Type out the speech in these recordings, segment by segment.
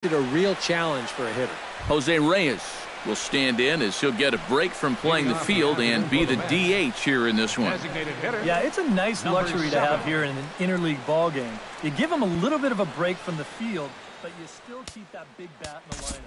It's a real challenge for a hitter. Jose Reyes will stand in as he'll get a break from playing the field and be the DH here in this one. Yeah, it's a nice luxury to have here in an interleague ball game. You give him a little bit of a break from the field, but you still keep that big bat in the lineup.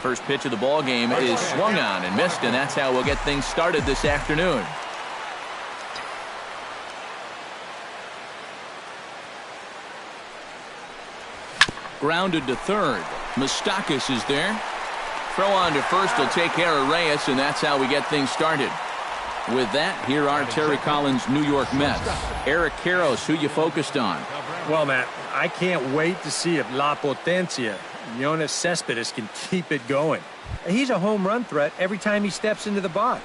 First pitch of the ball game is swung on and missed, and that's how we'll get things started this afternoon. Grounded to third. Moustakas is there. Throw on to first will take care of Reyes, and that's how we get things started. With that, here are Terry Collins' New York Mets. Eric Karros, who you focused on? Well, Matt, I can't wait to see if La Potencia, Yoenis Cespedes, can keep it going. He's a home run threat every time he steps into the box.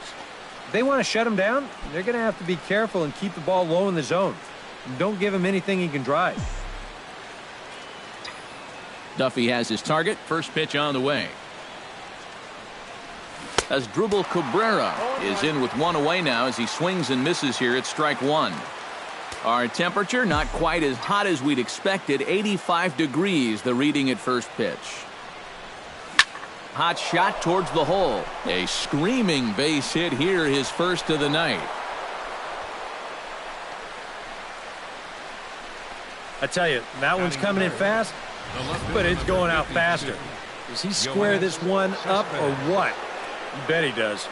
If they want to shut him down, they're going to have to be careful and keep the ball low in the zone. Don't give him anything he can drive. Duffy has his target. First pitch on the way. As Drupal Cabrera is in with one away now as he swings and misses here at strike one. Our temperature not quite as hot as we'd expected. 85 degrees the reading at first pitch. Hot shot towards the hole. A screaming base hit here, his first of the night. I tell you, that one's coming in fast, but it's going out faster. Does he square this one up or what? You bet he does.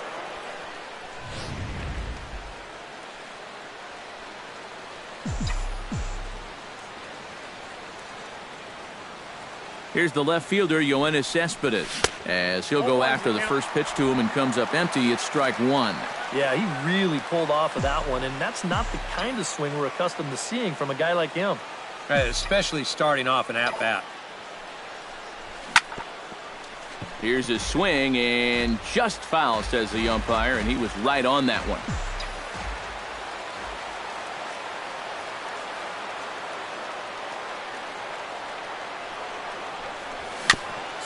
Here's the left fielder, Yoenis Cespedes, as he'll go after the first pitch to him and comes up empty. It's strike one. Yeah, he really pulled off of that one, and that's not the kind of swing we're accustomed to seeing from a guy like him. Right, especially starting off an at-bat. Here's his swing, and just foul, says the umpire, and he was right on that one.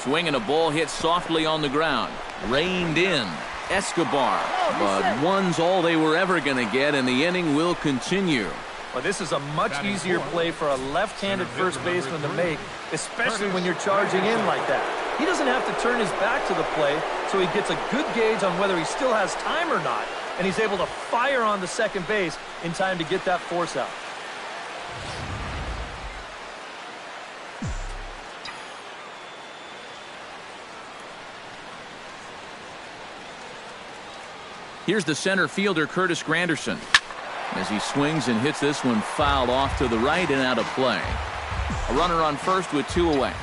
Swing and a ball hit softly on the ground. Reined in. Escobar. But one's all they were ever going to get, and the inning will continue. Well, this is a much easier play for a left-handed first baseman to make, especially when you're charging in like that. He doesn't have to turn his back to the play, so he gets a good gauge on whether he still has time or not, and he's able to fire on the second base in time to get that force out. Here's the center fielder, Curtis Granderson, as he swings and hits this one fouled off to the right and out of play. A runner on first with two away.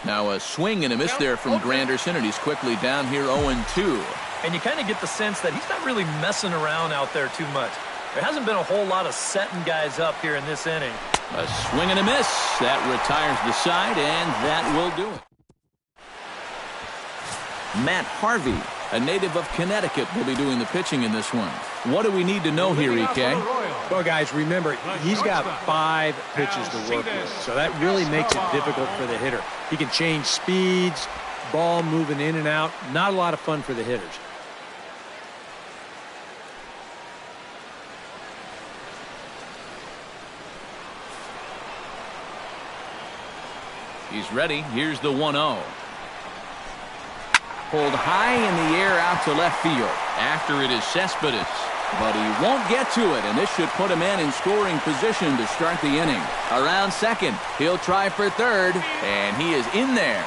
Now a swing and a miss there from Granderson, and he's quickly down here 0-2. And you kind of get the sense that he's not really messing around out there too much. There hasn't been a whole lot of setting guys up here in this inning. A swing and a miss. That retires the side, and that will do it. Matt Harvey, a native of Connecticut, will be doing the pitching in this one. What do we need to know here, EK? Well, guys, remember, he's got 5 pitches to work with, so that really makes it difficult for the hitter. He can change speeds, ball moving in and out. Not a lot of fun for the hitters. He's ready. Here's the 1-0. Pulled high in the air out to left field. After it is Cespedes. But he won't get to it, and this should put a man in scoring position to start the inning. Around second. He'll try for third, and he is in there.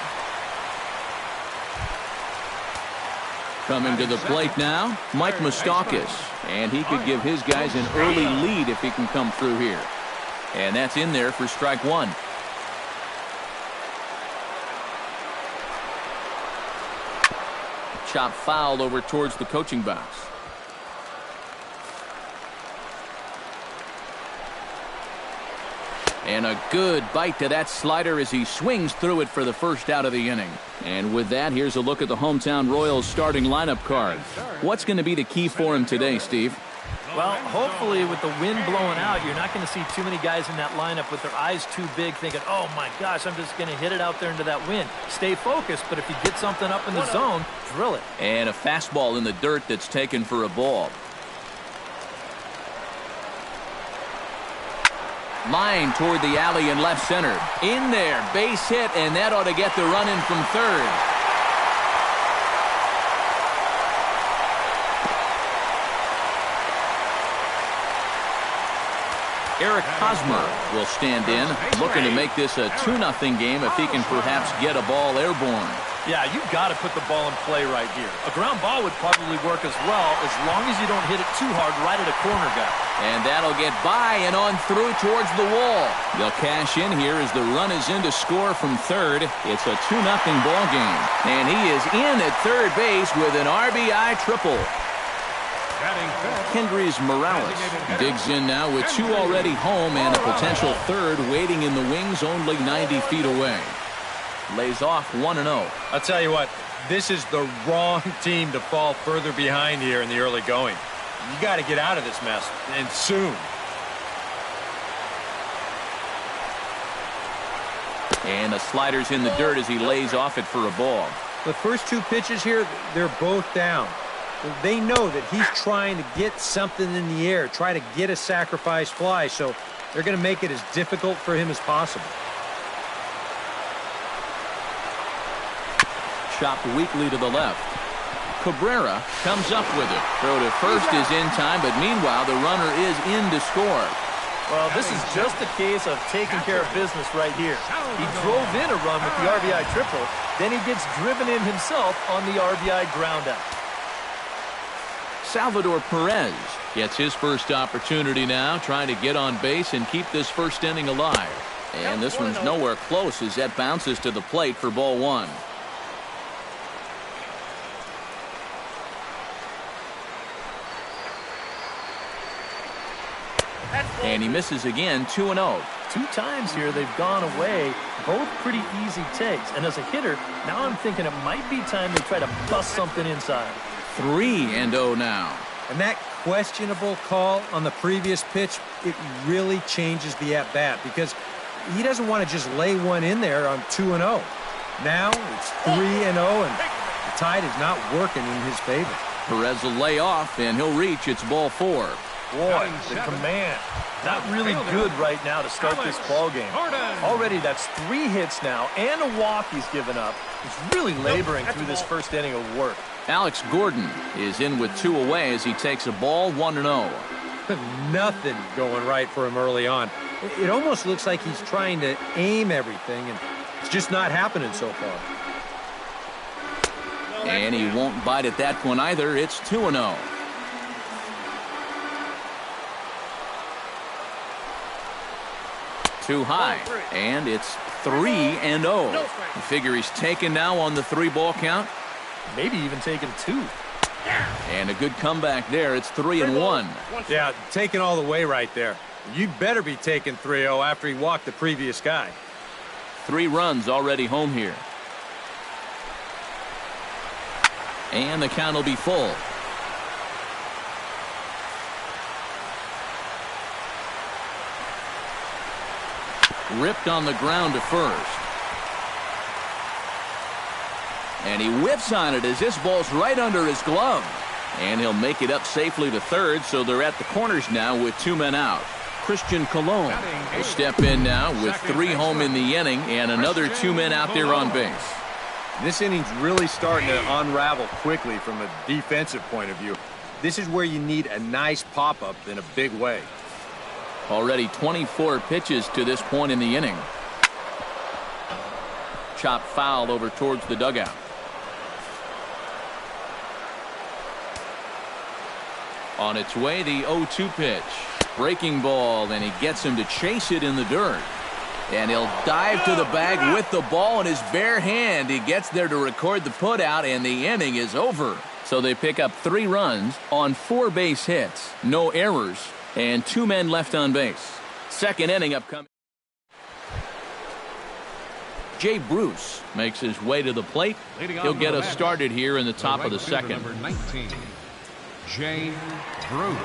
Coming to the plate now, Mike Moustakas. And he could give his guys an early lead if he can come through here. And that's in there for strike one. Chop fouled over towards the coaching box. And a good bite to that slider as he swings through it for the first out of the inning. And with that, here's a look at the hometown Royals starting lineup card. What's going to be the key for him today, Steve? Well, hopefully with the wind blowing out, you're not going to see too many guys in that lineup with their eyes too big thinking, oh my gosh, I'm just going to hit it out there into that wind. Stay focused, but if you get something up in the zone, drill it. And a fastball in the dirt that's taken for a ball. Line toward the alley in left center. In there, base hit, and that ought to get the run in from third. Eric Hosmer will stand in, looking to make this a 2-0 game if he can perhaps get a ball airborne. Yeah, you've got to put the ball in play right here. A ground ball would probably work as well, as long as you don't hit it too hard right at a corner guy. And that'll get by and on through towards the wall. They'll cash in here as the run is in to score from third. It's a 2-0 ball game. And he is in at third base with an RBI triple. Kendrys Morales digs in now with 2 already home and a potential third waiting in the wings only 90 feet away. Lays off 1-0. I'll tell you what, this is the wrong team to fall further behind here in the early going. You got to get out of this mess, and soon. And the slider's in the dirt as he lays off it for a ball. The first two pitches here, they're both down. They know that he's trying to get something in the air, try to get a sacrifice fly, so they're going to make it as difficult for him as possible. Chopped weakly to the left. Cabrera comes up with it. Throw to first is in time, but meanwhile the runner is in to score. Well, this is just a case of taking care of business right here. He drove in a run with the RBI triple, then he gets driven in himself on the RBI groundout. Salvador Perez gets his first opportunity now, trying to get on base and keep this first inning alive. And this one's nowhere close as that bounces to the plate for ball one. And he misses again, 2-0. 2 times here they've gone away, both pretty easy takes. And as a hitter, now I'm thinking it might be time they try to bust something inside. 3-0 now. And that questionable call on the previous pitch, it really changes the at-bat because he doesn't want to just lay one in there on 2-0. Now it's 3-0, and the tide is not working in his favor. Perez will lay off, and he'll reach. It's ball 4. Boy, the command. Not really good right now to start this ball game. Already that's 3 hits now and a walk he's given up. He's really laboring through this first inning of work. Alex Gordon is in with 2 away as he takes a ball, 1-0. Nothing going right for him early on. It almost looks like he's trying to aim everything, and it's just not happening so far. And he won't bite at that one either. It's 2-0. Too high, and it's 3-0. You figure he's taken now on the 3-ball count. Maybe even taking 2. And a good comeback there. It's 3-1. Yeah, taking all the way right there. You'd better be taking 3-0 after he walked the previous guy. 3 runs already home here. And the count will be full. Ripped on the ground to first. And he whips on it as this ball's right under his glove. And he'll make it up safely to third, so they're at the corners now with 2 men out. Christian Colon will step in now with 3 home in the inning and another 2 men out there on base. This inning's really starting to unravel quickly from a defensive point of view. This is where you need a nice pop-up in a big way. Already 24 pitches to this point in the inning. Chopped foul over towards the dugout. On its way, the 0-2 pitch. Breaking ball, and he gets him to chase it in the dirt. And he'll dive to the bag with the ball in his bare hand. He gets there to record the putout, and the inning is over. So they pick up 3 runs on 4 base hits. No errors. And 2 men left on base. Second inning upcoming. Jay Bruce makes his way to the plate. He'll get us started here in the top of the second. Number 19, Jay Bruce.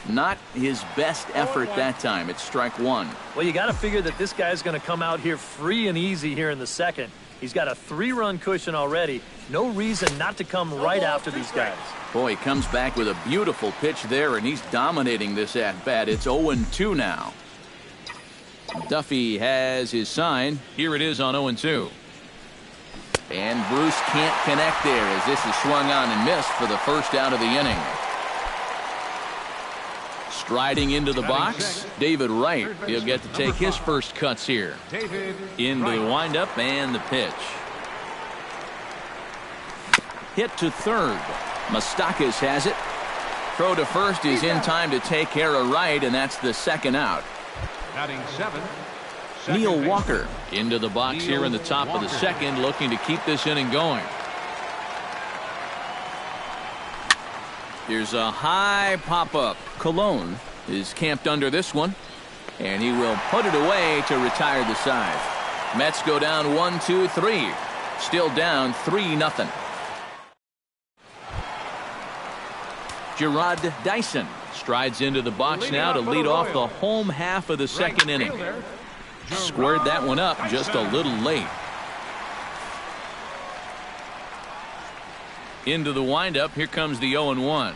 Not his best effort that time. It's strike 1. Well, you got to figure that this guy's going to come out here free and easy here in the second. He's got a 3-run cushion already. No reason not to come right after these guys. Boy, he comes back with a beautiful pitch there, and he's dominating this at-bat. It's 0-2 now. Duffy has his sign. Here it is on 0-2. And Bruce can't connect there as this is swung on and missed for the first out of the inning. Striding into the box, David Wright. He'll get to take his first cuts here. Into the windup and the pitch. Hit to third. Moustakas has it. Throw to first is in time to take care of Wright, and that's the second out. Batting 7. Neil Walker into the box here in the top of the second, looking to keep this inning going. Here's a high pop-up. Colon is camped under this one, and he will put it away to retire the side. Mets go down 1-2-3. Still down 3-0. Gerard Dyson Strides into the box now to lead off the home half of the second inning. Squared that one up just a little late. Into the windup. Here comes the 0-1.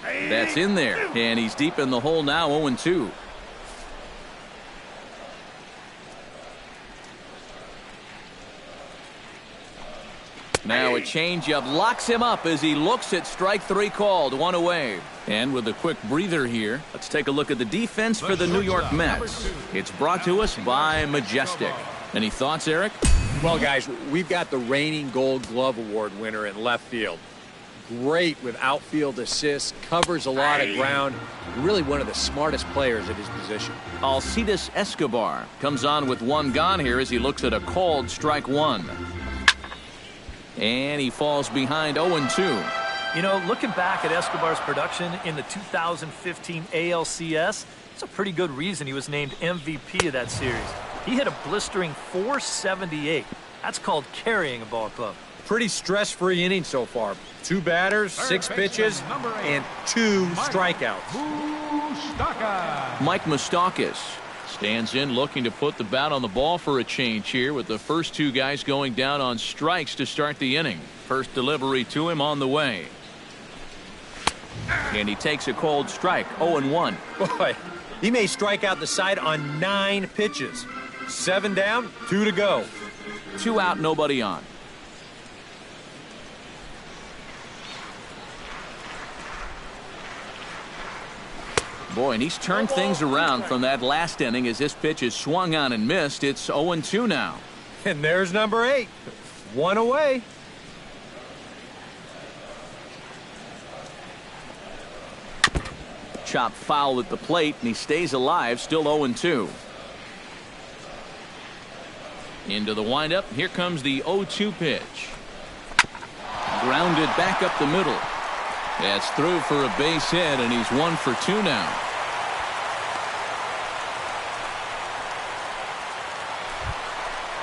That's in there, and he's deep in the hole now. 0-2. Now a changeup locks him up as he looks at strike three called. One away. And with a quick breather here, let's take a look at the defense for the New York Mets. It's brought to us by Majestic. Any thoughts, Eric? Well, guys, we've got the reigning Gold Glove Award winner in left field. Great with outfield assists, covers a lot of ground. Really one of the smartest players at his position. Alcides Escobar comes on with one gone here as he looks at a called strike one. And he falls behind 0-2. You know, looking back at Escobar's production in the 2015 ALCS, it's a pretty good reason he was named MVP of that series. He hit a blistering .478. That's called carrying a ball club. Pretty stress-free inning so far. 2 batters, 6 pitches, and 2 strikeouts. Mike Moustakas stands in looking to put the bat on the ball for a change here with the first 2 guys going down on strikes to start the inning. First delivery to him on the way. And he takes a cold strike. 0-1. Boy, he may strike out the side on 9 pitches. 7 down, 2 to go. 2 out, nobody on. Boy, and he's turned things around from that last inning as this pitch is swung on and missed. It's 0-2 now. And there's number 8. 1 away. Chop foul at the plate, and he stays alive, still 0-2. Into the windup. Here comes the 0-2 pitch. Grounded back up the middle. That's through for a base hit, and he's 1 for 2 now.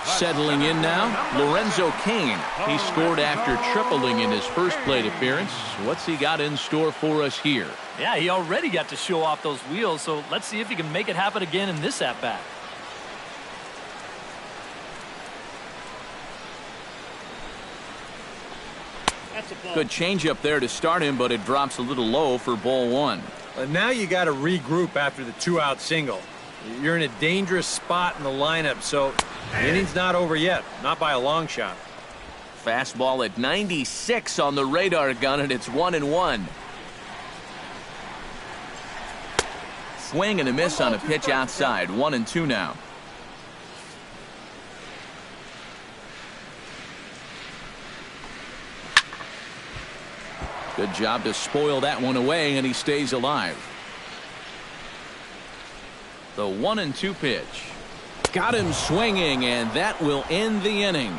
Settling in now, Lorenzo Cain. He scored after tripling in his first plate appearance. What's he got in store for us here? Yeah, he already got to show off those wheels, so let's see if he can make it happen again in this at-bat. Good changeup there to start him, but it drops a little low for ball 1. Now you got to regroup after the 2-out single. You're in a dangerous spot in the lineup, so the inning's not over yet. Not by a long shot. Fastball at 96 on the radar gun, and it's 1-1. Swing and a miss on a pitch outside. 1-2 now. Good job to spoil that one away, and he stays alive. The 1-2 pitch. Got him swinging, and that will end the inning.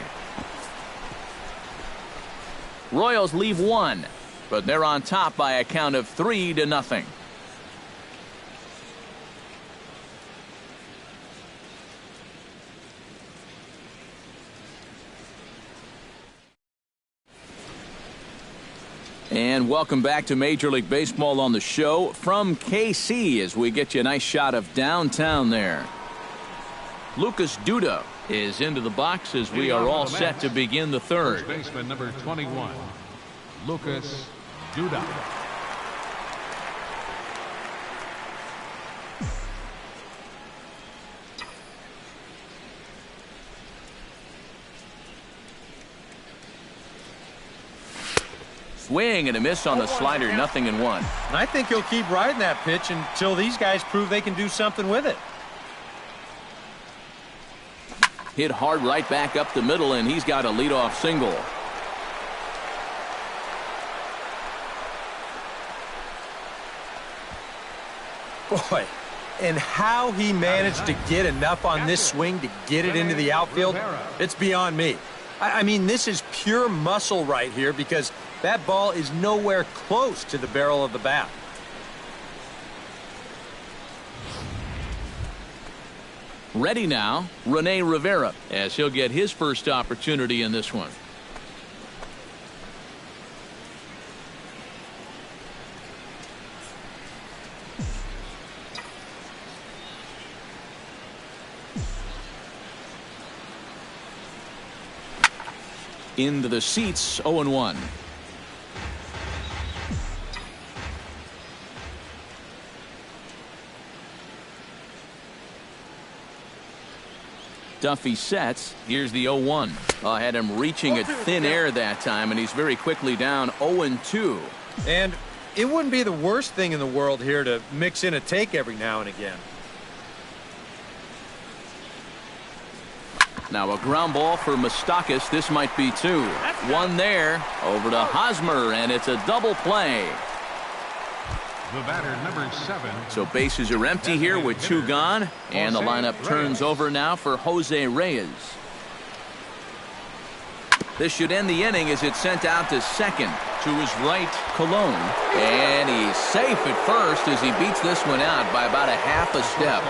Royals leave 1, but they're on top by a count of 3-0. And welcome back to Major League Baseball on the show from KC as we get you a nice shot of downtown there. Lucas Duda is into the box as we are all set to begin the third. First baseman number 21, Lucas Duda. Swing and a miss on the slider, 0-1. And I think he'll keep riding that pitch until these guys prove they can do something with it. Hit hard right back up the middle, and he's got a leadoff single. Boy, and how he managed to get enough on this swing to get it into the outfield, it's beyond me. I mean, this is pure muscle right here because that ball is nowhere close to the barrel of the bat. Ready now, Rene Rivera, as he'll get his first opportunity in this one. into the seats, 0-1. Duffy sets. Here's the 0-1. Had him reaching at thin air that time, and he's very quickly down 0-2. And it wouldn't be the worst thing in the world here to mix in a take every now and again. Now a ground ball for Moustakas. This might be 2. One there. Over to Hosmer, and it's a double play. The batter, number 7. So bases are empty here with 2 gone. And the lineup turns over now for Jose Reyes. This should end the inning as it's sent out to second. To his right, Colon. And he's safe at first as he beats this one out by about a half a step.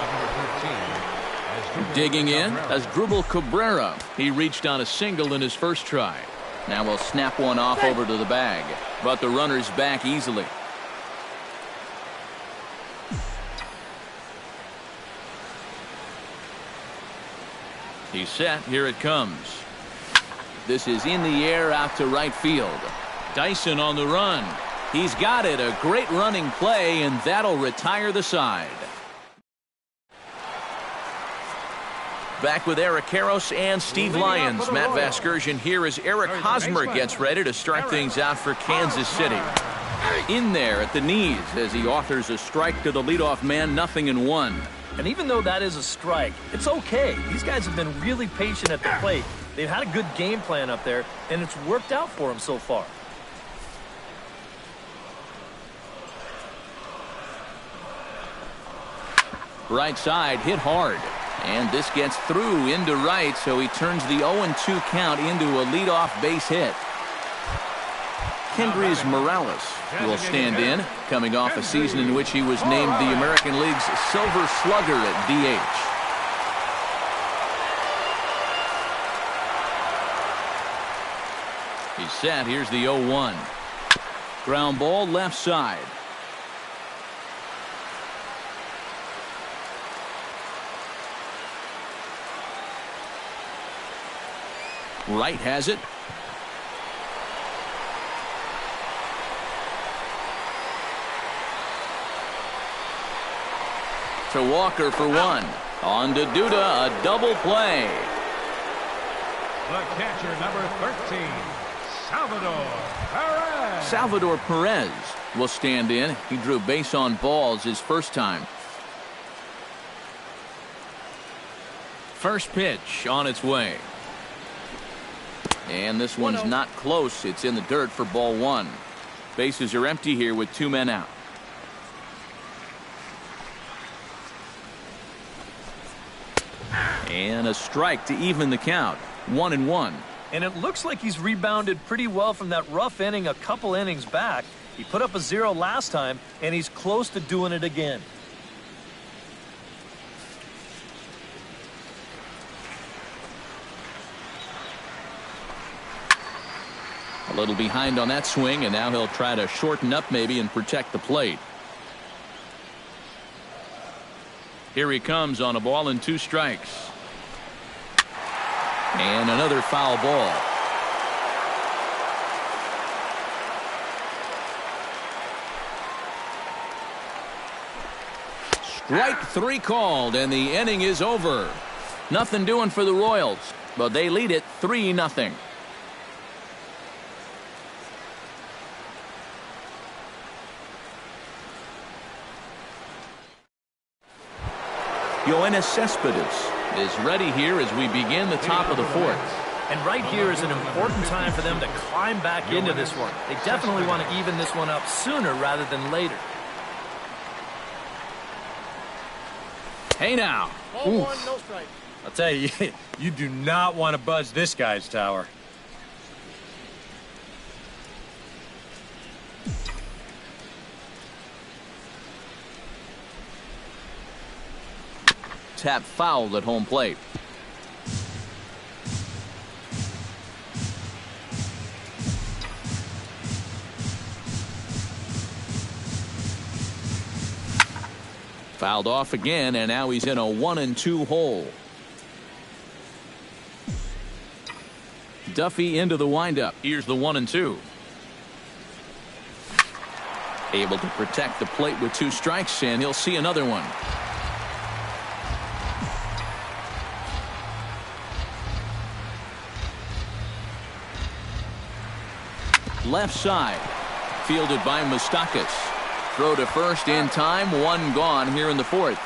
Digging in as Dribble Cabrera. He reached on a single in his first try. Now we'll snap one off over to the bag. But the runner's back easily. He's set. Here it comes. This is in the air out to right field. Dyson on the run. He's got it. A great running play, and that'll retire the side. Back with Eric Karros and Steve Lyons. Matt Vasgersian here as Eric Hosmer gets ready to start things out for Kansas City. In there at the knees as he authors a strike to the leadoff man, 0-1. And even though that is a strike, it's okay. These guys have been really patient at the plate. They've had a good game plan up there, and it's worked out for them so far. Right side hit hard. And this gets through into right, so he turns the 0-2 count into a leadoff base hit. Kendrys Morales will stand in, coming off a season in which he was named the American League's Silver Slugger at DH. He's set. Here's the 0-1. Ground ball left side. Right has it. To Walker for 1. On to Duda, a double play. The catcher, number 13, Salvador Perez. Salvador Perez will stand in. He drew base on balls his first time. First pitch on its way. And this one's not close. It's in the dirt for ball 1. Bases are empty here with 2 men out. And a strike to even the count. 1-1. And it looks like he's rebounded pretty well from that rough inning a couple innings back. He put up a 0 last time, and he's close to doing it again. A little behind on that swing, and now he'll try to shorten up maybe and protect the plate. Here he comes on a ball and 2 strikes. And another foul ball. Strike 3 called, and the inning is over. Nothing doing for the Royals, but they lead it 3-0. Yoenis Cespedes is ready here as we begin the top of the 4th. And right here is an important time for them to climb back into this one. They definitely want to even this one up sooner rather than later. Hey now. Ball 1, no strike. I'll tell you, you do not want to budge this guy's tower. Tap fouled at home plate. Fouled off again, and now he's in a 1-2 hole. Duffy into the windup. Here's the 1-2. Able to protect the plate with 2 strikes, and he'll see another one. Left side. Fielded by Moustakas. Throw to first in time. 1 gone here in the 4th.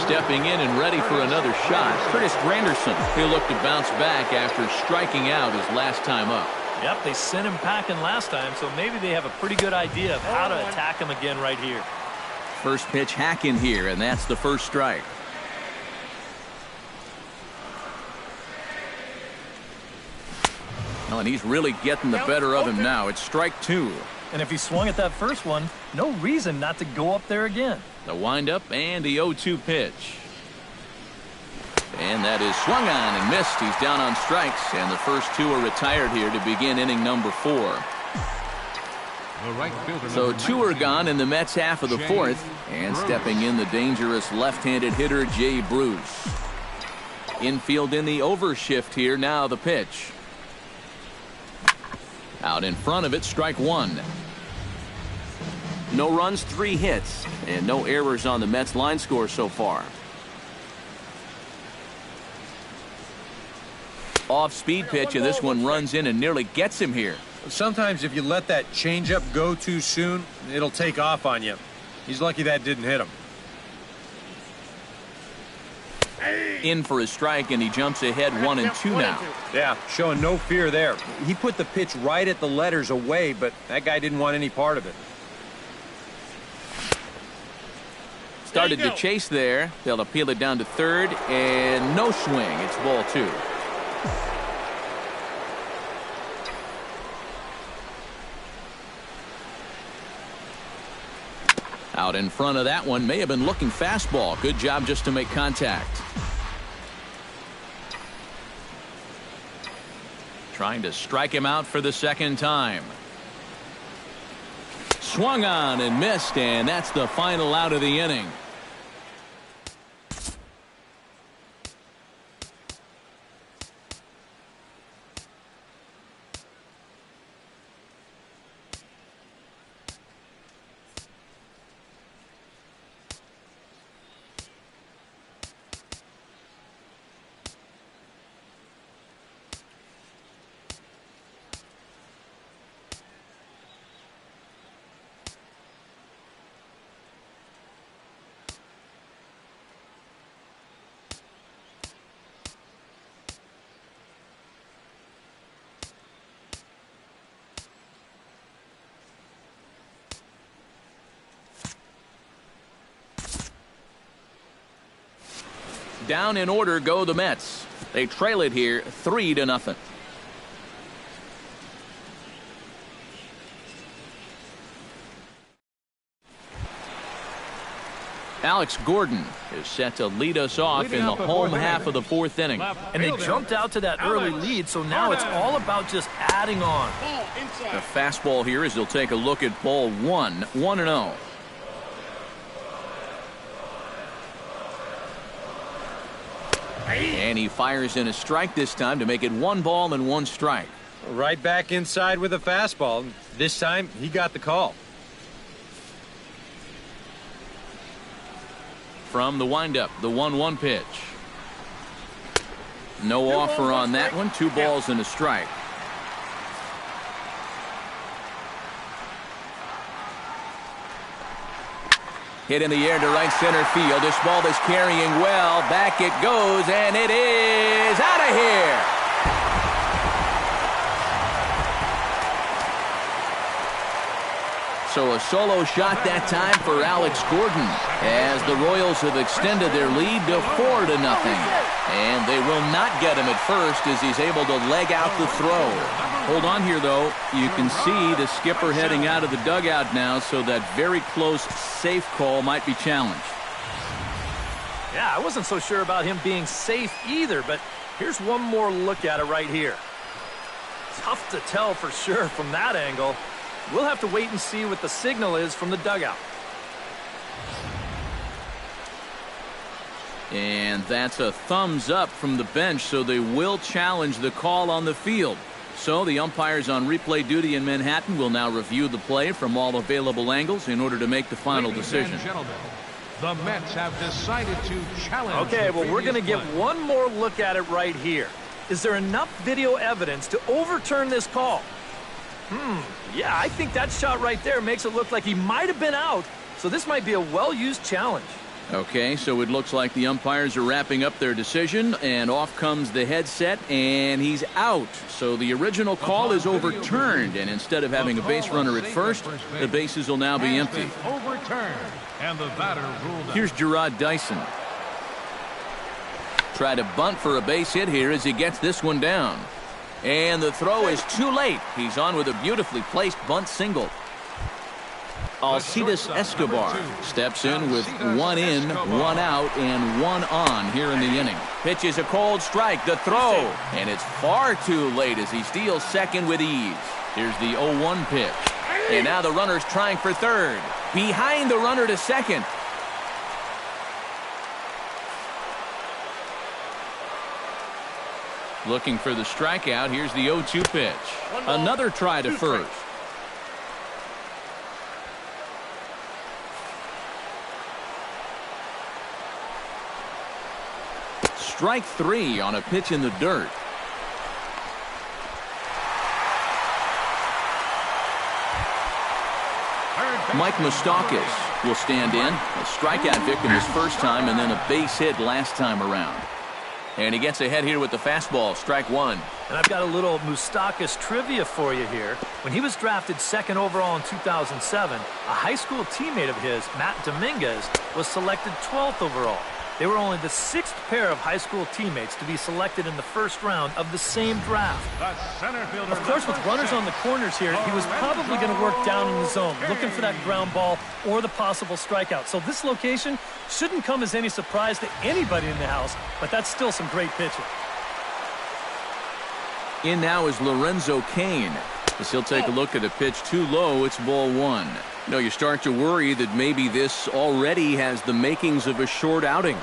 Stepping in and ready for another shot, Curtis Granderson. He'll look to bounce back after striking out his last time up. Yep, they sent him packing last time, so maybe they have a pretty good idea of how to attack him again right here. First pitch hacking here, and that's the first strike. Oh, and he's really getting the better of him now. It's strike 2. And if he swung at that first one, no reason not to go up there again. The windup and the 0-2 pitch. And that is swung on and missed. He's down on strikes, and the first 2 are retired here to begin inning number 4. So 2 are gone in the Mets half of the 4th, and stepping in the dangerous left-handed hitter Jay Bruce. Infield in the overshift here. Now the pitch. Out in front of it, strike 1. No runs, 3 hits, and no errors on the Mets line score so far. Off-speed pitch, and this one runs in and nearly gets him here. Sometimes if you let that changeup go too soon, it'll take off on you. He's lucky that didn't hit him. In for a strike, and he jumps ahead 1-2 now. Yeah, showing no fear there. He put the pitch right at the letters away, but that guy didn't want any part of it. Started to chase there. They'll appeal it down to third, and no swing. It's ball 2. Out in front of that one. May have been looking fastball. Good job just to make contact. Trying to strike him out for the second time. Swung on and missed, and that's the final out of the inning. Down in order go the Mets. They trail it here 3-0. Alex Gordon is set to lead us off in the home half of the 4th inning. And they jumped out to that early lead, so now it's all about just adding on. The fastball here as he'll take a look at ball 1, 1-0. And he fires in a strike this time to make it 1 ball and 1 strike. Right back inside with a fastball. This time, he got the call. From the windup, the 1-1 pitch. No offer on that one. 2 balls and a strike. Hit in the air to right center field. This ball is carrying well. Back it goes, and it is out of here. So a solo shot that time for Alex Gordon as the Royals have extended their lead to 4-0. And they will not get him at first as he's able to leg out the throw. Hold on here, though. You can see the skipper heading out of the dugout now, so that very close safe call might be challenged. Yeah, I wasn't so sure about him being safe either, but here's one more look at it right here. Tough to tell for sure from that angle. We'll have to wait and see what the signal is from the dugout. And that's a thumbs up from the bench, so they will challenge the call on the field. So the umpires on replay duty in Manhattan will now review the play from all available angles in order to make the final decision. The Mets have decided to challenge. Okay, well, we're going to get one more look at it right here. Is there enough video evidence to overturn this call? Yeah, I think that shot right there makes it look like he might have been out. So this might be a well-used challenge. Okay, so it looks like the umpires are wrapping up their decision, and off comes the headset, and he's out. So the original call is overturned, and instead of having a base runner at first, the bases will now be empty. Overturned, and the batter ruled out. Here's Gerard Dyson. Try to bunt for a base hit here as he gets this one down. And the throw is too late. He's on with a beautifully placed bunt single. Alcides Escobar steps in with 1 in, 1 out, and 1 on here in the inning. Pitches a cold strike, the throw, and it's far too late as he steals second with ease. Here's the 0-1 pitch. And now the runner's trying for third. Behind the runner to second. Looking for the strikeout. Here's the 0-2 pitch. Another try to first. Strike 3 on a pitch in the dirt. Mike Moustakas will stand in. A strikeout victim his first time and then a base hit last time around. And he gets ahead here with the fastball, strike 1. And I've got a little Moustakas trivia for you here. When he was drafted 2nd overall in 2007, a high school teammate of his, Matt Dominguez, was selected 12th overall. They were only the 6th pair of high school teammates to be selected in the first round of the same draft. Of course, with runners on the corners here, he was probably going to work down in the zone, looking for that ground ball or the possible strikeout. So this location shouldn't come as any surprise to anybody in the house, but that's still some great pitching. In now is Lorenzo Cain. As he'll take a look at a pitch too low, it's ball 1. You know, you start to worry that maybe this already has the makings of a short outing.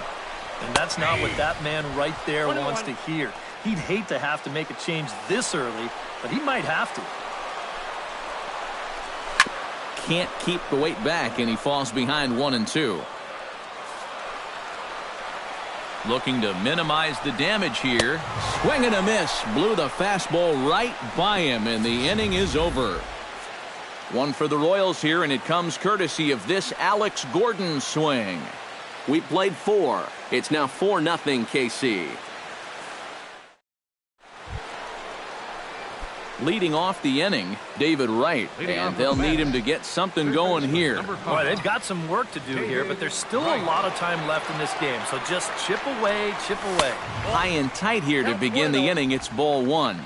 And that's not what that man right there wants to hear. He'd hate to have to make a change this early, but he might have to. Can't keep the weight back, and he falls behind 1 and 2. Looking to minimize the damage here. Swing and a miss. Blew the fastball right by him, and the inning is over. 1 for the Royals here, and it comes courtesy of this Alex Gordon swing. We played 4. It's now 4-0 KC. Leading off the inning, David Wright, and they'll need him to get something going here. Boy, they've got some work to do here, but there's still a lot of time left in this game, so just chip away, chip away. High and tight here to begin the inning. It's ball 1.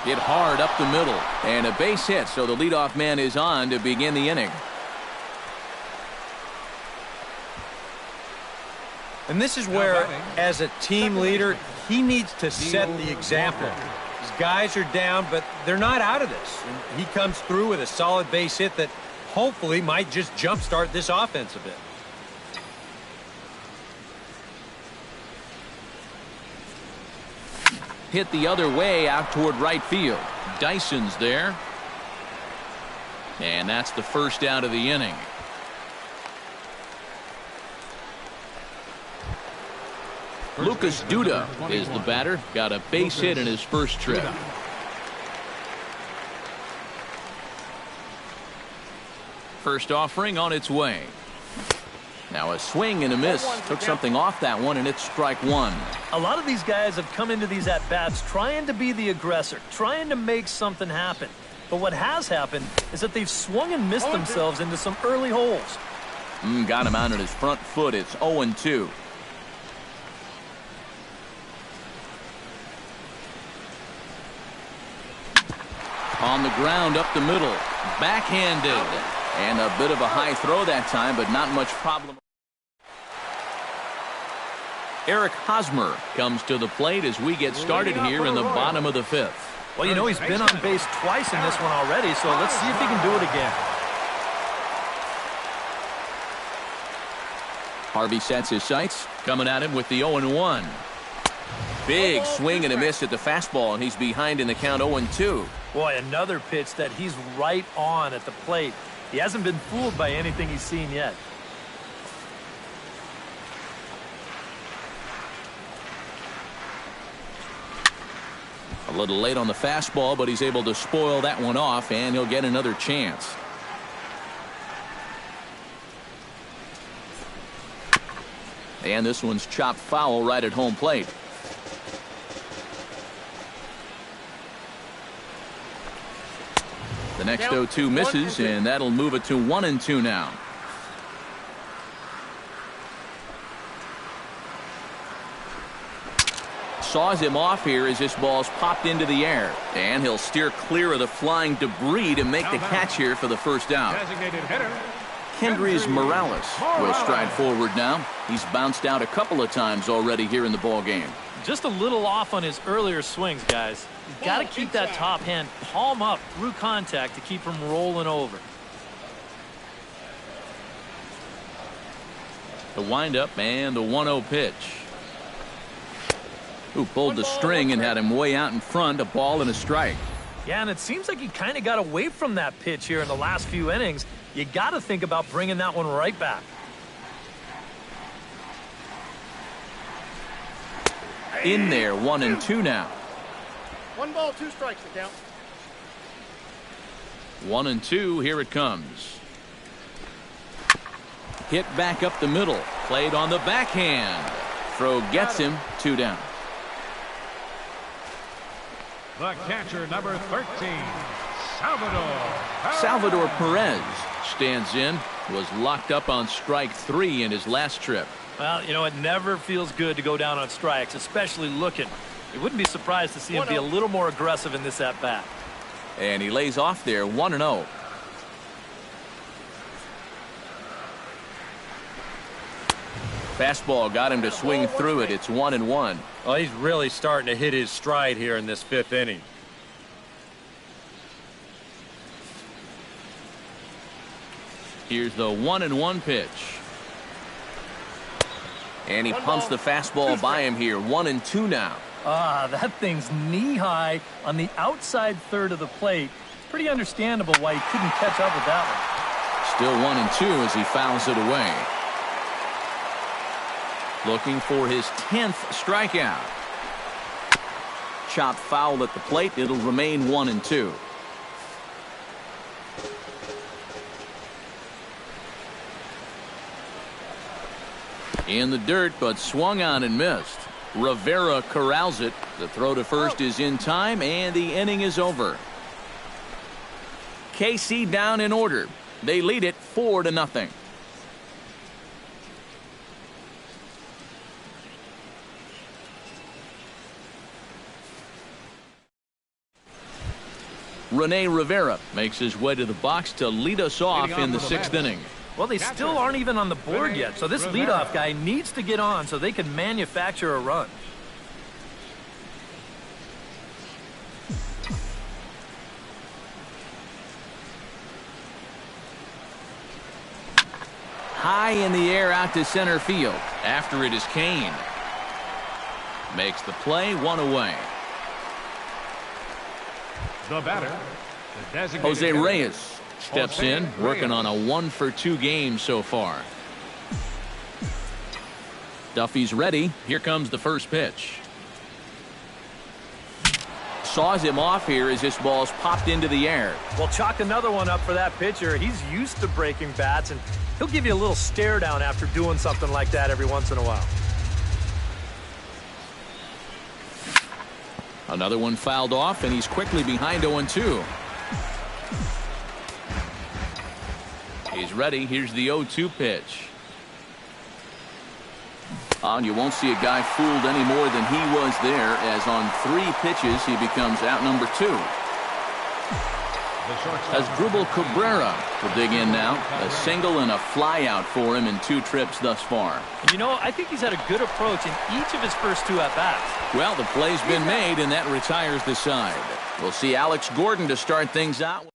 Hit hard up the middle, and a base hit, so the leadoff man is on to begin the inning. And this is where, as a team leader, he needs to set the example. His guys are down, but they're not out of this. And he comes through with a solid base hit that hopefully might just jumpstart this offense a bit. Hit the other way out toward right field. Dyson's there. And that's the first out of the inning. Lucas Duda is the batter. Got a base hit in his first trip. First offering on its way. Now a swing and a miss. Took something off that one, and it's strike 1. A lot of these guys have come into these at-bats trying to be the aggressor, trying to make something happen. But what has happened is that they've swung and missed themselves into some early holes. Got him out on his front foot. It's 0-2. On the ground up the middle. Backhanded. And a bit of a high throw that time, but not much problem. Eric Hosmer comes to the plate as we get started here in the bottom of the 5th. Well, you know, he's been on base twice in this one already, so let's see if he can do it again. Harvey sets his sights, coming at him with the 0-1. Big swing and a miss at the fastball, and he's behind in the count 0-2. Boy, another pitch that he's right on at the plate. He hasn't been fooled by anything he's seen yet. A little late on the fastball, but he's able to spoil that one off, and he'll get another chance. And this one's chopped foul right at home plate. The next 0-2 misses, and that'll move it to 1-2 now. Saws him off here as this ball's popped into the air, and he'll steer clear of the flying debris to make the catch here for the first out. Kendrys Morales will stride forward now. He's bounced out a couple of times already here in the ball game. Just a little off on his earlier swings, guys. You've got to keep that top hand palm up through contact to keep him rolling over. The windup and the 1-0 pitch. Who pulled the string and had him way out in front, a ball and a strike. Yeah, and it seems like he kind of got away from that pitch here in the last few innings. You got to think about bringing that one right back. In there, 1-2 now. 1 ball, 2 strikes to count. 1-2, here it comes. Hit back up the middle, played on the backhand. Throw gets him, 2 down. The catcher, number 13, Salvador. Salvador Perez stands in, was locked up on strike 3 in his last trip. Well, you know, it never feels good to go down on strikes, especially looking. You wouldn't be surprised to see him be a little more aggressive in this at-bat. And he lays off there, 1-0. Fastball got him to swing through it. It's 1-1. Well, he's really starting to hit his stride here in this 5th inning. Here's the 1-1 pitch. And he pumps the fastball by him here. 1-2 now. That thing's knee-high on the outside third of the plate. Pretty understandable why he couldn't catch up with that one. Still 1-2 as he fouls it away. Looking for his 10th strikeout. Chopped foul at the plate. It'll remain 1-2. In the dirt, but swung on and missed. Rivera corrals it. The throw to first is in time, and the inning is over. KC down in order. They lead it 4-0. Rene Rivera makes his way to the box to lead us off in the 6th inning. Well, they still aren't even on the board yet, so this leadoff guy needs to get on so they can manufacture a run. High in the air out to center field. After it is Kane. Makes the play, 1 away. The batter, the designated Jose hitter, Reyes steps in, working on a 1-for-2 game so far. Duffy's ready. Here comes the first pitch. Saws him off here as this ball's popped into the air. Well, chalk another one up for that pitcher. He's used to breaking bats, and he'll give you a little stare down after doing something like that every once in a while. Another one fouled off, and he's quickly behind 0-2. He's ready. Here's the 0-2 pitch. And you won't see a guy fooled any more than he was there, as on 3 pitches he becomes out number 2. Asdrubal Cabrera will dig in now. A single and a fly out for him in 2 trips thus far. And you know, I think he's had a good approach in each of his first 2 at-bats. Well, the play's been made, and that retires the side. We'll see Alex Gordon to start things out.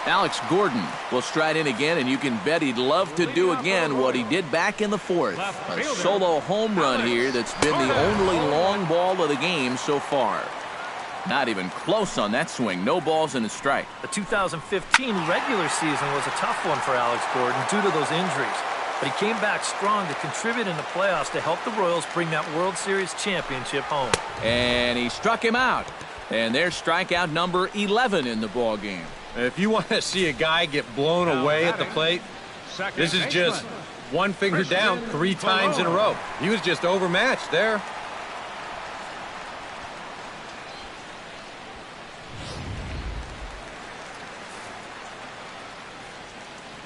Alex Gordon will stride in again, and you can bet he'd love to do again what he did back in the 4th. A solo home run here that's been the only long ball of the game so far. Not even close on that swing. No balls and a strike. The 2015 regular season was a tough one for Alex Gordon due to those injuries. But he came back strong to contribute in the playoffs to help the Royals bring that World Series championship home. And he struck him out. And there's strikeout number 11 in the ball game. If you want to see a guy get blown away at the plate, this is just one finger down 3 times in a row. He was just overmatched there.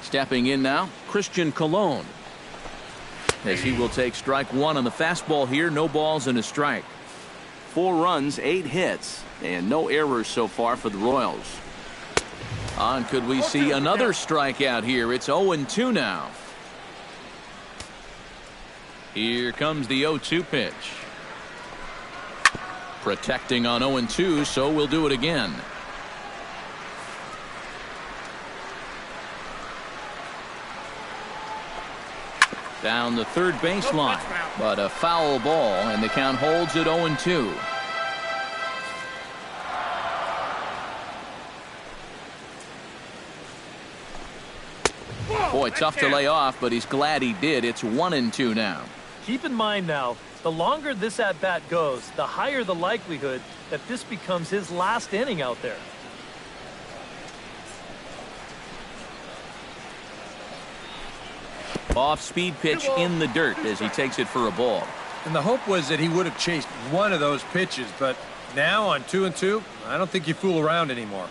Stepping in now, Christian Colon. As he will take strike 1 on the fastball here. No balls and a strike. 4 runs, 8 hits, and no errors so far for the Royals. On could we see another strikeout here? It's 0-2 now. Here comes the 0-2 pitch. Protecting on 0-2, so we'll do it again. Down the third baseline, but a foul ball, and the count holds at 0-2. Boy, tough to lay off, but he's glad he did. It's 1-2 now. Keep in mind now, the longer this at-bat goes, the higher the likelihood that this becomes his last inning out there. Off-speed pitch in the dirt as he takes it for a ball. And the hope was that he would have chased one of those pitches, but now on 2-2, I don't think you fool around anymore.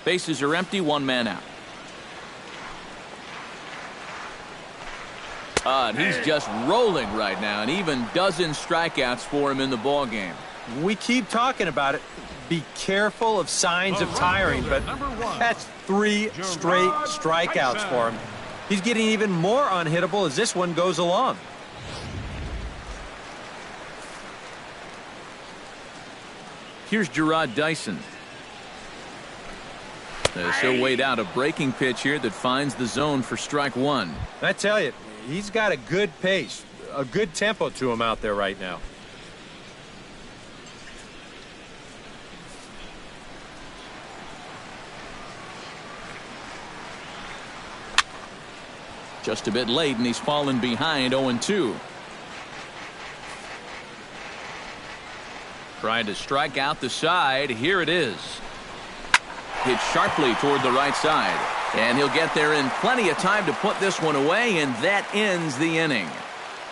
Bases are empty, 1 man out. And he's just rolling right now, and even dozen strikeouts for him in the ball game. We keep talking about it. Be careful of signs of tiring, but that's 3 straight strikeouts for him. He's getting even more unhittable as this one goes along. Here's Gerard Dyson. He'll wait out a breaking pitch here that finds the zone for strike 1. I tell you, he's got a good pace, a good tempo to him out there right now. Just a bit late, and he's fallen behind 0-2. Trying to strike out the side. Here it is. Hit sharply toward the right side. And he'll get there in plenty of time to put this one away, and that ends the inning.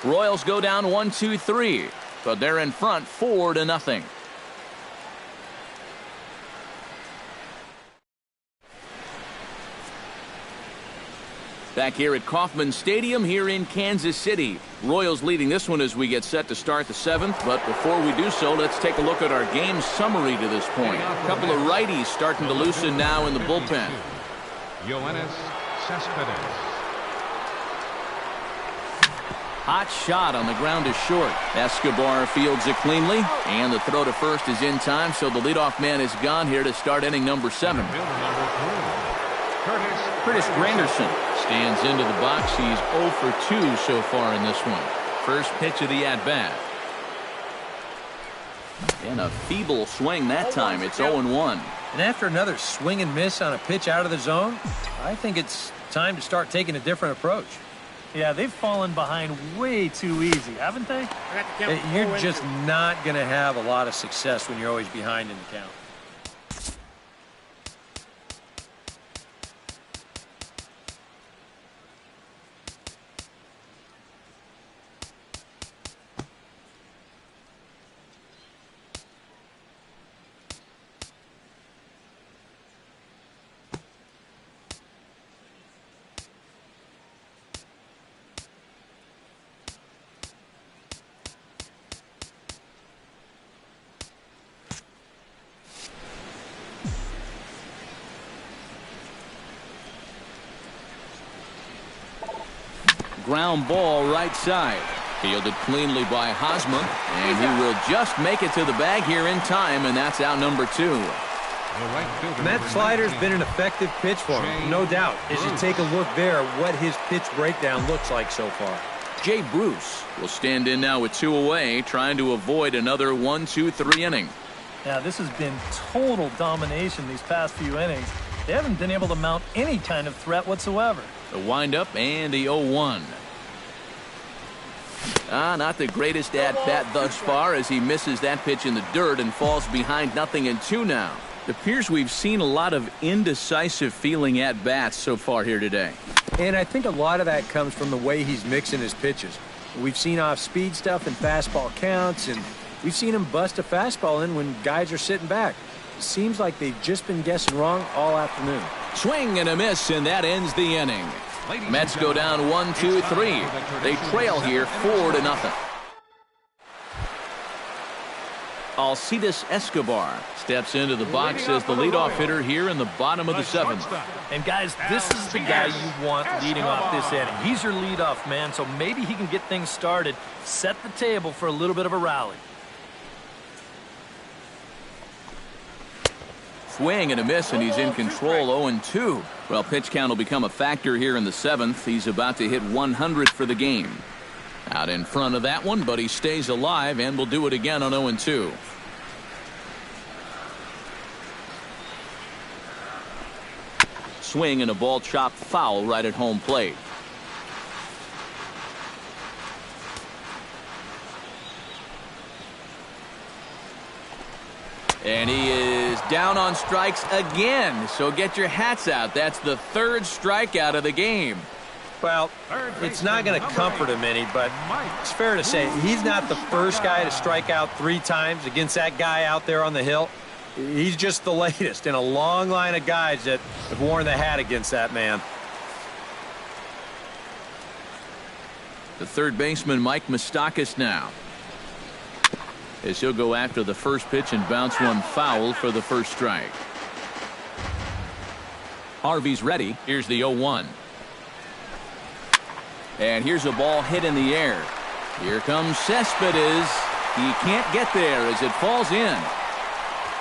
Royals go down 1-2-3, but they're in front 4-0. Back here at Kauffman Stadium here in Kansas City. Royals leading this one as we get set to start the 7th. But before we do so, let's take a look at our game summary to this point. A couple of righties starting to loosen now in the bullpen. Hot shot on the ground is short. Escobar fields it cleanly, and the throw to first is in time, so the leadoff man is gone here to start inning number 7. Curtis Granderson stands into the box. He's 0 for 2 so far in this one. First pitch of the at-bat. And a feeble swing that time. It's 0-1. And after another swing and miss on a pitch out of the zone, I think it's time to start taking a different approach. Yeah, they've fallen behind way too easy, haven't they? You're just not going to have a lot of success when you're always behind in the count. ground ball right side. Fielded cleanly by Hosmer, and he will just make it to the bag here in time, and that's out number 2. And that slider's been an effective pitch for him, no doubt. As you take a look there, what his pitch breakdown looks like so far. Jay Bruce will stand in now with 2 away, trying to avoid another 1-2-3 inning. Yeah, this has been total domination these past few innings. They haven't been able to mount any kind of threat whatsoever. The windup and the 0-1. Not the greatest at-bat thus far as he misses that pitch in the dirt and falls behind 0-2 now. It appears we've seen a lot of indecisive feeling at-bats so far here today. And I think a lot of that comes from the way he's mixing his pitches. We've seen off-speed stuff and fastball counts, and we've seen him bust a fastball in when guys are sitting back. It seems like they've just been guessing wrong all afternoon. Swing and a miss, and that ends the inning. Mets go down 1-2-3. They trail here 4-0. Alcides Escobar steps into the box as the leadoff hitter here in the bottom of the 7th. And guys, this is the guy you want leading off this inning. He's your leadoff man, so maybe he can get things started, set the table for a little bit of a rally. Swing and a miss, and he's in control 0-2. Well, pitch count will become a factor here in the 7th. He's about to hit 100 for the game. Out in front of that one, but he stays alive and will do it again on 0-2. Swing and a ball chopped foul right at home plate. And he is down on strikes again. So get your hats out. That's the 3rd strikeout of the game. Well, it's not going to comfort him any, but it's fair to say he's not the first guy to strike out 3 times against that guy out there on the hill. He's just the latest in a long line of guys that have worn the hat against that man. The third baseman, Mike Moustakas, now, as he'll go after the first pitch and bounce one foul for the first strike. Harvey's ready. Here's the 0-1. And here's a ball hit in the air. Here comes Cespedes. He can't get there as it falls in.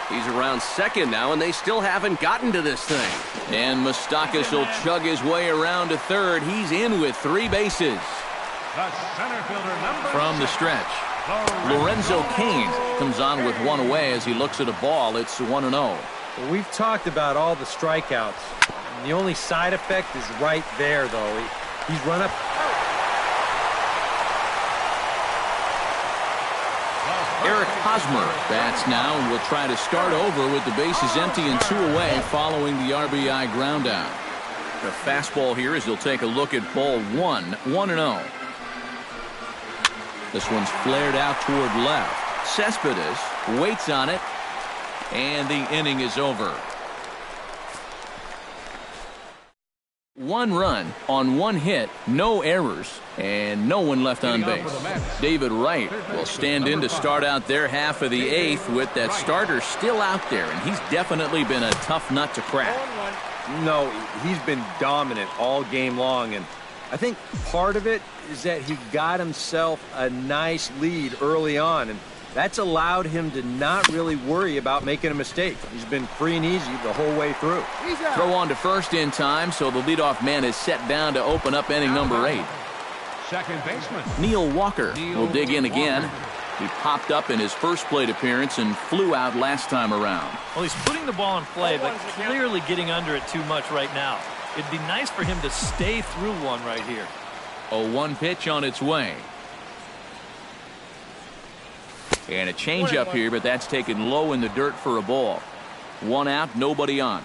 He's around second now, and they still haven't gotten to this thing. And Moustakas will chug his way around to third. He's in with 3 bases. From the stretch, Lorenzo Cain comes on with 1 away as he looks at a ball. It's 1-0. Well, we've talked about all the strikeouts. And the only side effect is right there, though. He's run up. Eric Hosmer bats now and will try to start over with the bases empty and 2 away following the RBI ground out. The fastball here as he'll take a look at ball 1, 1-0. This one's flared out toward left. Cespedes waits on it, and the inning is over. 1 run on 1 hit, no errors, and no one left on base. David Wright will stand in to start out their half of the 8th with that starter still out there, and he's definitely been a tough nut to crack. No, he's been dominant all game long, and I think part of it is that he got himself a nice lead early on, and that's allowed him to not really worry about making a mistake. He's been free and easy the whole way through. Throw on to first in time, so the leadoff man is set down to open up inning number 8. Second baseman Neil Walker will dig in again. He popped up in his first plate appearance and flew out last time around. Well, he's putting the ball in play, but clearly getting under it too much right now. It'd be nice for him to stay through one right here. A 1 pitch on its way. And a changeup here, but that's taken low in the dirt for a ball. 1 out, nobody on.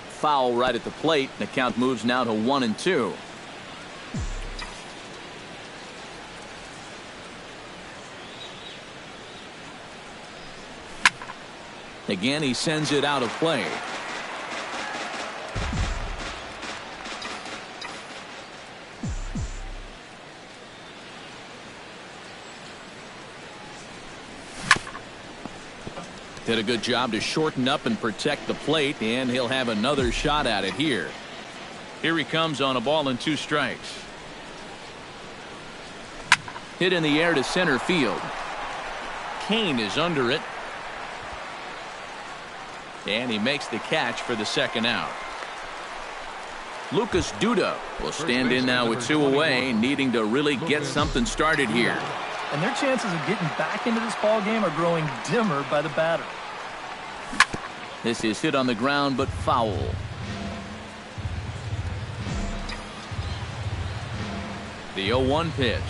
Foul right at the plate. The count moves now to 1-2. Again, he sends it out of play. Did a good job to shorten up and protect the plate, and he'll have another shot at it here. Here he comes on a ball and 2 strikes. Hit in the air to center field. Kane is under it. And he makes the catch for the second out. Lucas Duda will stand in now with 2 away, needing to really get something started here. And their chances of getting back into this ball game are growing dimmer by the batter. This is hit on the ground, but foul. The 0-1 pitch.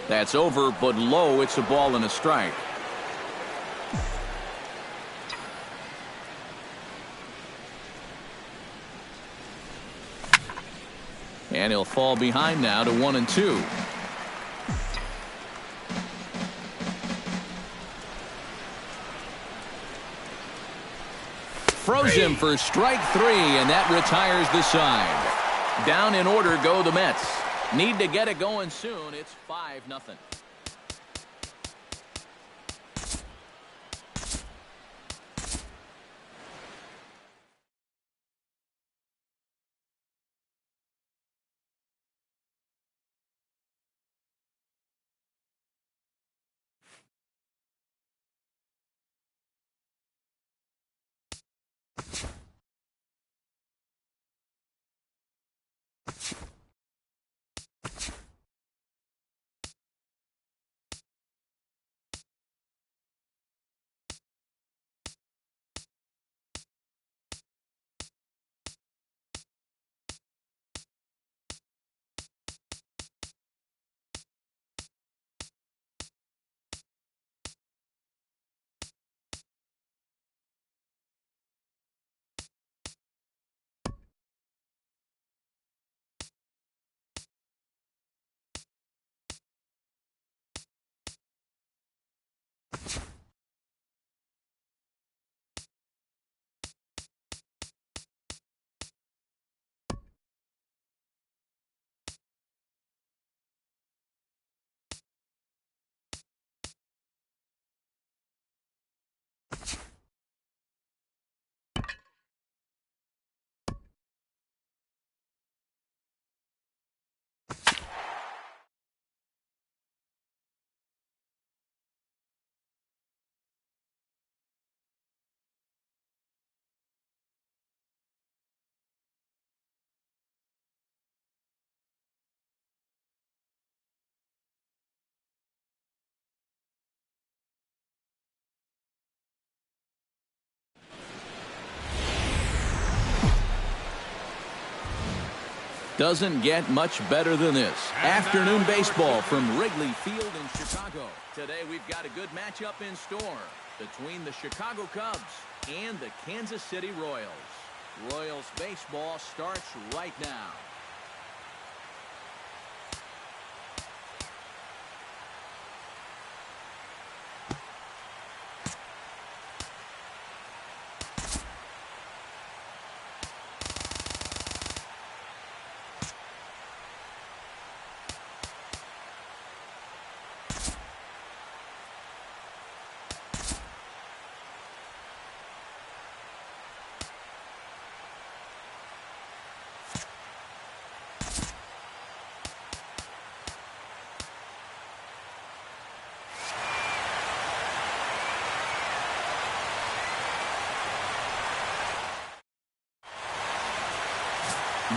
That's over, but low. It's a ball and a strike. And he'll fall behind now to 1-2. Froze him for strike 3, and that retires the side. Down in order go the Mets. Need to get it going soon. It's 5-0. Doesn't get much better than this. Afternoon baseball from Wrigley Field in Chicago. Today we've got a good matchup in store between the Chicago Cubs and the Kansas City Royals. Royals baseball starts right now.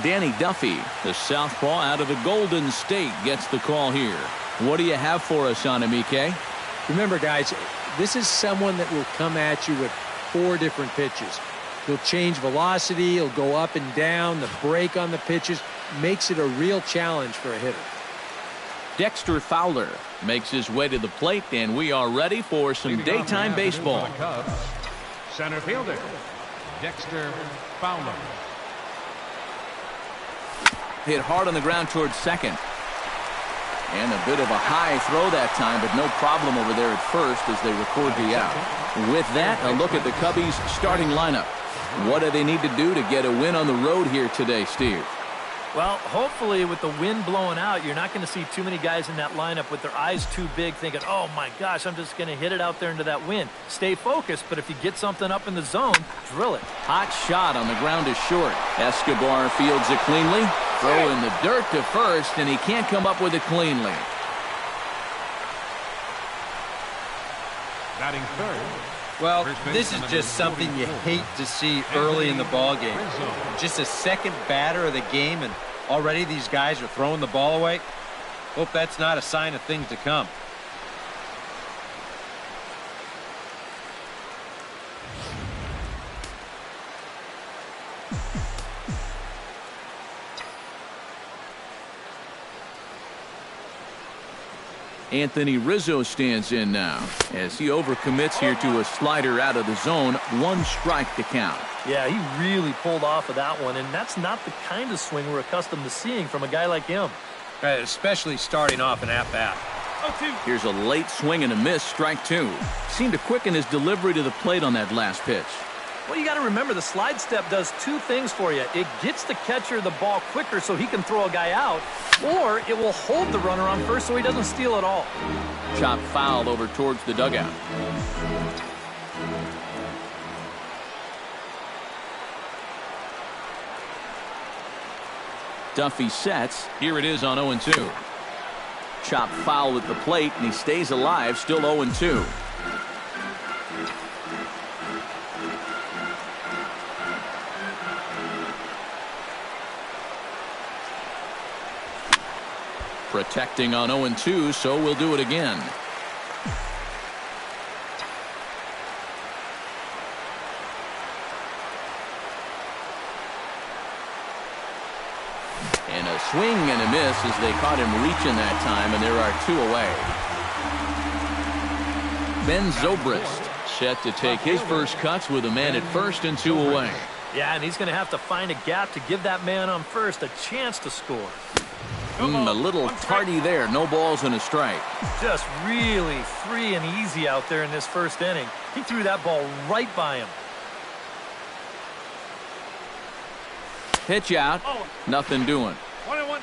Danny Duffy, the southpaw out of the Golden State, gets the call here. What do you have for us on him, EK? Remember, guys, this is someone that will come at you with 4 different pitches. He'll change velocity, he'll go up and down, the break on the pitches makes it a real challenge for a hitter. Dexter Fowler makes his way to the plate, and we are ready for some daytime baseball. Cubs, center fielder, Dexter Fowler. Hit hard on the ground towards second. And a bit of a high throw that time, but no problem over there at first as they record the out. With that, a look at the Cubbies' starting lineup. What do they need to do to get a win on the road here today, Steve? Well, hopefully with the wind blowing out, you're not going to see too many guys in that lineup with their eyes too big thinking, oh my gosh, I'm just going to hit it out there into that wind. Stay focused, but if you get something up in the zone, drill it. Hot shot on the ground is short. Escobar fields it cleanly. Throw in the dirt to first, and he can't come up with it cleanly. Batting third. Well, this is just something you hate to see early in the ball game. Just a second batter of the game, and already these guys are throwing the ball away. Hope that's not a sign of things to come. Anthony Rizzo stands in now as he overcommits here to a slider out of the zone. 1 strike to count. Yeah, he really pulled off of that one, and that's not the kind of swing we're accustomed to seeing from a guy like him. Especially starting off an at-bat. Here's a late swing and a miss, strike 2. Seemed to quicken his delivery to the plate on that last pitch. Well, you got to remember the slide step does 2 things for you. It gets the catcher the ball quicker so he can throw a guy out, or it will hold the runner on first so he doesn't steal at all. Chop foul over towards the dugout. Duffy sets. Here it is on 0-2. Chop foul at the plate, and he stays alive, still 0-2. Protecting on 0-2, so we'll do it again. And a swing and a miss as they caught him reaching that time, and there are 2 away. Ben Zobrist set to take his first cuts with a man at first and 2 away. Yeah, and he's going to have to find a gap to give that man on first a chance to score. A little tardy there. No balls and a strike. Just really free and easy out there in this first inning. He threw that ball right by him. Pitch out. Nothing doing. 1-1.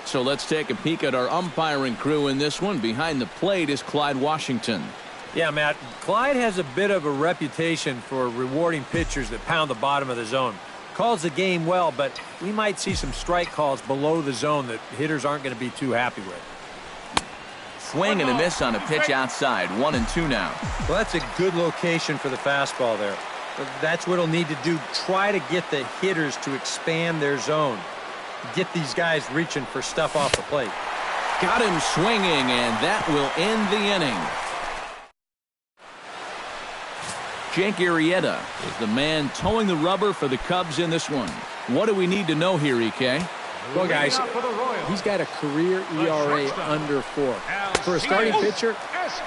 So let's take a peek at our umpiring crew in this one. Behind the plate is Clyde Washington. Yeah, Matt, Clyde has a bit of a reputation for rewarding pitchers that pound the bottom of the zone. Calls the game well, but we might see some strike calls below the zone that hitters aren't going to be too happy with. Swing and a miss on a pitch outside. 1-2 now. Well, that's a good location for the fastball there. But that's what he'll need to do. Try to get the hitters to expand their zone. Get these guys reaching for stuff off the plate. Got him swinging, and that will end the inning. Jake Arrieta is the man towing the rubber for the Cubs in this one. What do we need to know here, EK? Well, guys, he's got a career ERA under 4. For a starting pitcher,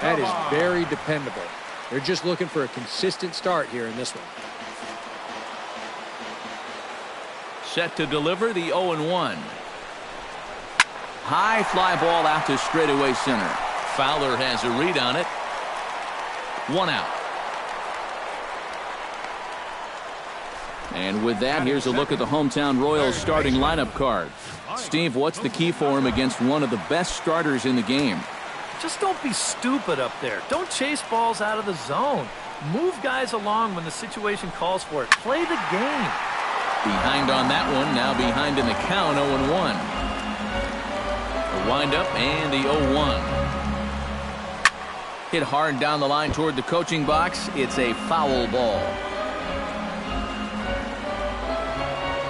that is very dependable. They're just looking for a consistent start here in this one. Set to deliver the 0-1. High fly ball out to straightaway center. Fowler has a read on it. 1 out. And with that, here's a look at the hometown Royals starting lineup card. Steve, what's the key for him against one of the best starters in the game? Just don't be stupid up there. Don't chase balls out of the zone. Move guys along when the situation calls for it. Play the game. Behind on that one, now behind in the count, 0-1. The windup and the 0-1. Hit hard down the line toward the coaching box. It's a foul ball.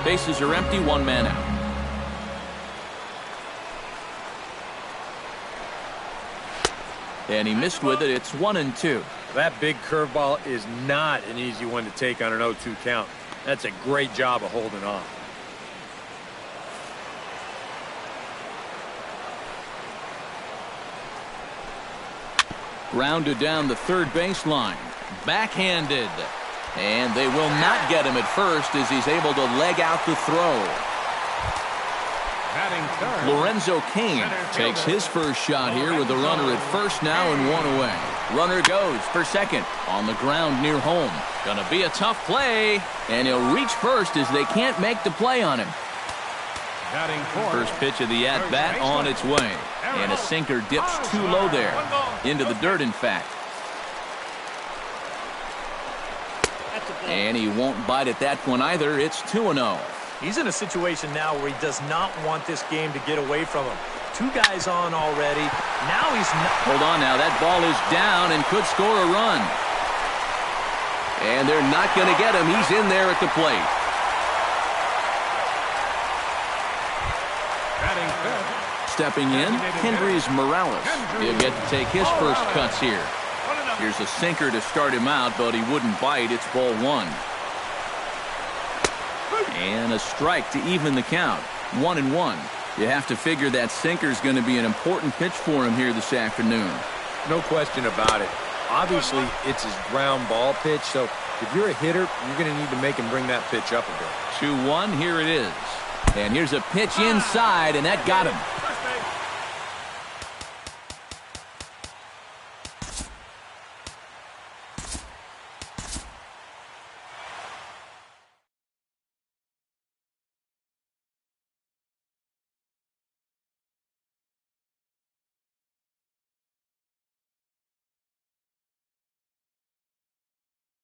Bases are empty, 1 man out. And he missed with it. It's 1-2. That big curveball is not an easy one to take on an 0-2 count. That's a great job of holding on. Grounded down the third baseline. Backhanded. And they will not get him at first as he's able to leg out the throw. Lorenzo Cain takes his first shot here with the runner at first now and one away. Runner goes for second on the ground near home. Gonna be a tough play, and he'll reach first as they can't make the play on him. First pitch of the at-bat on its way, and a sinker dips too low there, into the dirt in fact. And he won't bite at that one either. It's 2-0. He's in a situation now where he does not want this game to get away from him. Two guys on already. Now he's not. Hold on now. That ball is down and could score a run. And they're not going to get him. He's in there at the plate. Stepping in, Kendrys Morales. He'll get to take his first cuts here. Here's a sinker to start him out, but he wouldn't bite. It's ball one. And a strike to even the count. 1-1. You have to figure that sinker's going to be an important pitch for him here this afternoon. No question about it. Obviously, it's his ground ball pitch, so if you're a hitter, you're going to need to make him bring that pitch up a bit. 2-1, here it is. And here's a pitch inside, and that got him.